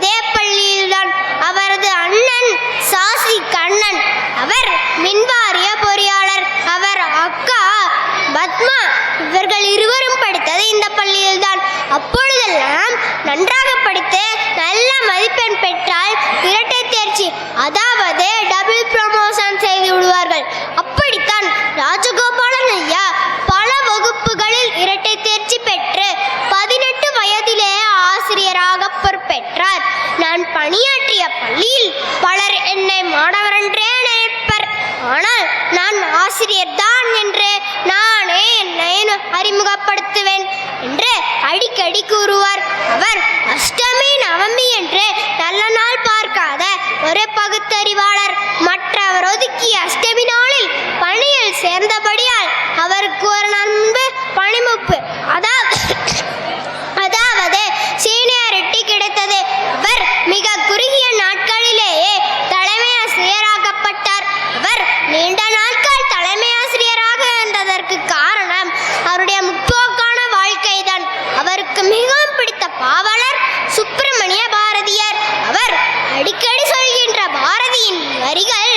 அதே பள்ளியில்தான் அவரது அண்ணன் சாசி கண்ணன். அவர் மின்வாரிய பொறியாளர். அவர் அக்கா பத்மா. இவர்கள் இருவரும் படித்தது இந்த பள்ளியில்தான். அப்பொழுதெல்லாம் நன்றாக படித்து நல்ல மதிப்பெண் பெற்றால் இரட்டை தேர்ச்சி, அதாவது டபுள் ப்ரமோஷன் செய்து விடுவார்கள். அப்படித்தான் ராஜகோபாலன் ஐயா பல வகுப்புகளில் இரட்டை தேர்ச்சி பெற்று 18 வயதிலேயே ஆசிரியராக பொறுப்பேற்றார். நான் பணியாற்றிய பள்ளியில் பலர் என்னை மாணவரென்றே நினைப்பர். ஆனால் நான் ஆசிரியர் தான் என்று நானே என்னை அறிமுகப்படுத்துவேன் என்று அடிக்கடி கூறுவார். அவர் அஷ்டமி நவமி என்று நல்ல நாள் பார்க்காத ஒரு பகுத்தறிவாளர். மற்றவர் ஒதுக்கிய அஷ்டமி நாளில் பணியில் சேர்ந்தபடியால் அவருக்கு ஒரு நண்பு பணிமுப்பு, அதாவது சீனியாரிட்டி கிடைத்தது. அவர் மிக குறுகிய நாட்களிலேயே தலைமை ஆசிரியராகப்பட்டார். அவர் நீண்ட நாட்கள் தலைமை ஆசிரியராக இருந்ததற்கு காரணம் அவருடைய முற்போக்கான வாழ்க்கைதான். அவருக்கு மிகவும் பிடித்த பாவலர் சுப்பிரமணிய பாரதியார். அவர் அடிக்கடி சொல்கின்ற பாரதியின் வரிகள்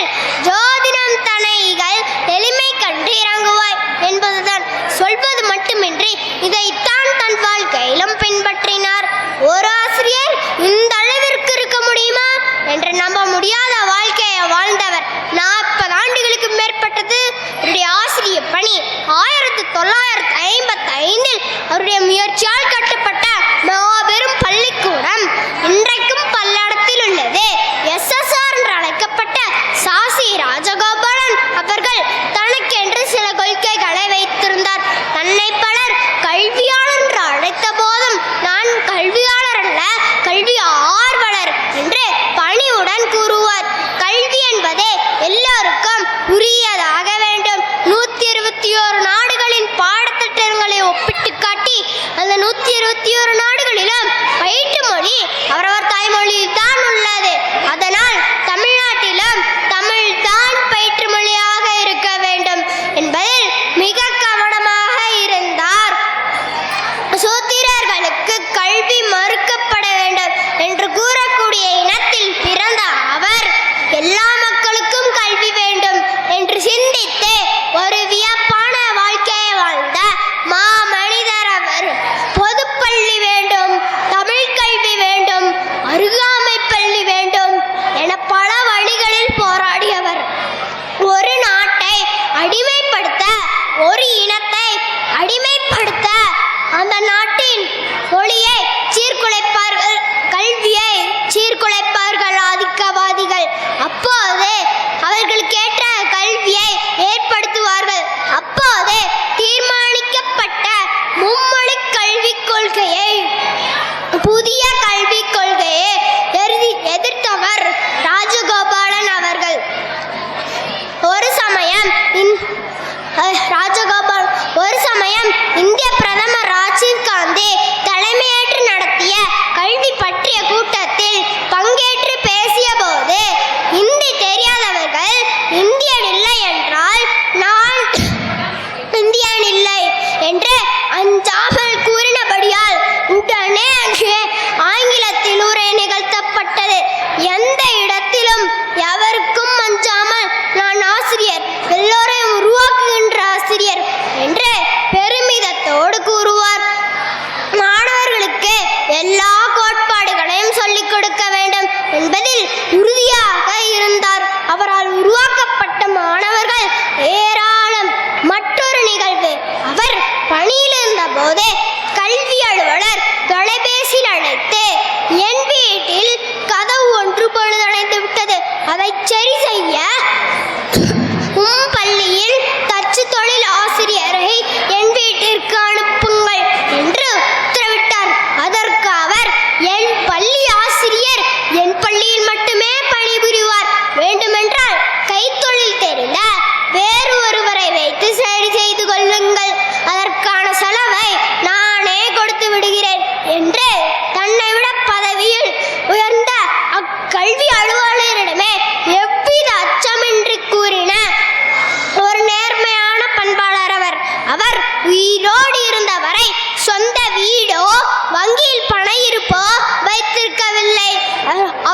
ஜோதிடம் தனைகள் எளிமை கண்டு இறங்குவாய் என்பதுதான். சொல்வது மட்டுமின்றி இதைத்தான் தன் வாழ்க்கையிலும் பின்பற்றினார். ஒரு ஆசிரியர் இந்த அளவிற்கு இருக்க முடியுமா என்று நம்ப முடியாத வாழ்க்கையை வாழ்ந்தவர். 40 ஆண்டுகளுக்கு மேற்பட்டது அவருடைய ஆசிரியர் பணி. 1955 அவருடைய முயற்சியால் கட்டப்பட்ட மாபெரும் பள்ளிக்கூடம் இன்றைக்கும் பல்லடத்தில் உள்ளது. SSR என்று அழைக்கப்பட்ட சாசி ராஜகோபாலன் அவர்கள் தனக்கென்று சில கொள்கைகளை வைத்திருந்தார். தன்னை பலர் கல்வியாளர் என்று அழைத்த போதும் நான் கல்வியாளர் அல்ல, கல்வி ஆர்வலர் என்று பணிவுடன் கூறுவார். கல்வி என்பதே எல்லோருக்கும் உரியதாக வேண்டும். 121 நாடுகளின் பாடத்திட்டங்களை ஒப்பிட்டு காட்டி அந்த 121 நாடுகளிலும் பயிற்று மொழி அவரவர் தாய்மொழியில் தான் உள்ளது. அதனால் தமிழ்நாட்டிலும் தமிழ் தான் பயிற்று மொழியாக இருக்க வேண்டும் என்பதில் மிக கவனமாக இருந்தார். சூத்திரர்களுக்கு கல்வி மறுக்கப்பட வேண்டும் என்று கூறக்கூடிய இனத்தில் பிறந்த அவர் எல்லா மக்களுக்கும் கல்வி வேண்டும் என்று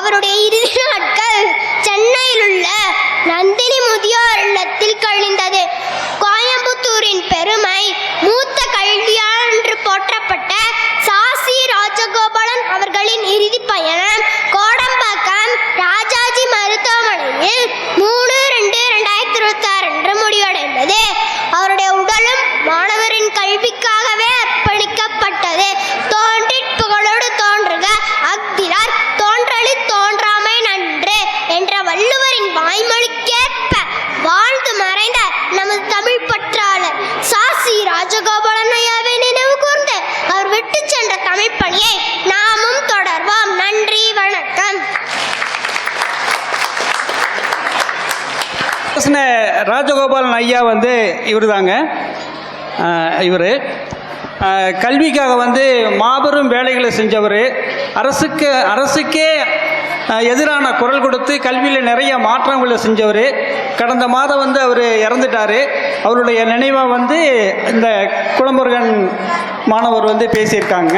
அவருடைய இறுதி நாட்கள் சென்னையில் உள்ள நந்தினி முதியோர் இல்லத்தில் கழிந்தது. கோயம்புத்தூரின் பெருமை மூத்த கல்வியாளர் என்று போற்றப்பட்ட சாசி ராஜகோபாலன் அவர்களின் இறுதி பயணம் கோடம்பாக்கம் ராஜாஜி மருத்துவமனையில் 3/2/2026 அன்று முடிவடைந்தது. அவருடைய உடலும் மாணவரின் கல்விக்காகவே அர்ப்பணிக்கப்பட்டது. தோன்றிற் புகழோடு தோன்றுக அஃதிலார் தோன்றலி தோன்றாமை நன்று என்ற வள்ளுவரின் வாய்மொழிக்கேற்ப வாழ்ந்து மறைந்த நமது தமிழ் பற்றாளர் சாசி ராஜகோபாலன் ஐயாவை நினைவு கூர்ந்து அவர் விட்டு சென்ற தமிழ் பணியை நாமும் தொடர்வோம். நன்றி, வணக்கம். ராஜகோபாலன் ஐயா வந்து இவர் தாங்க. இவர் கல்விக்காக வந்து மாபெரும் வேலைகளை செஞ்சவர். அரசுக்கே எதிரான குரல் கொடுத்து கல்வியில் நிறைய மாற்றங்களை செஞ்சவர். கடந்த மாதம் வந்து அவர் இறந்துட்டார். அவருடைய நினைவாக வந்து இந்த குளமுருகன் மாணவர் வந்து பேசியிருக்காங்க.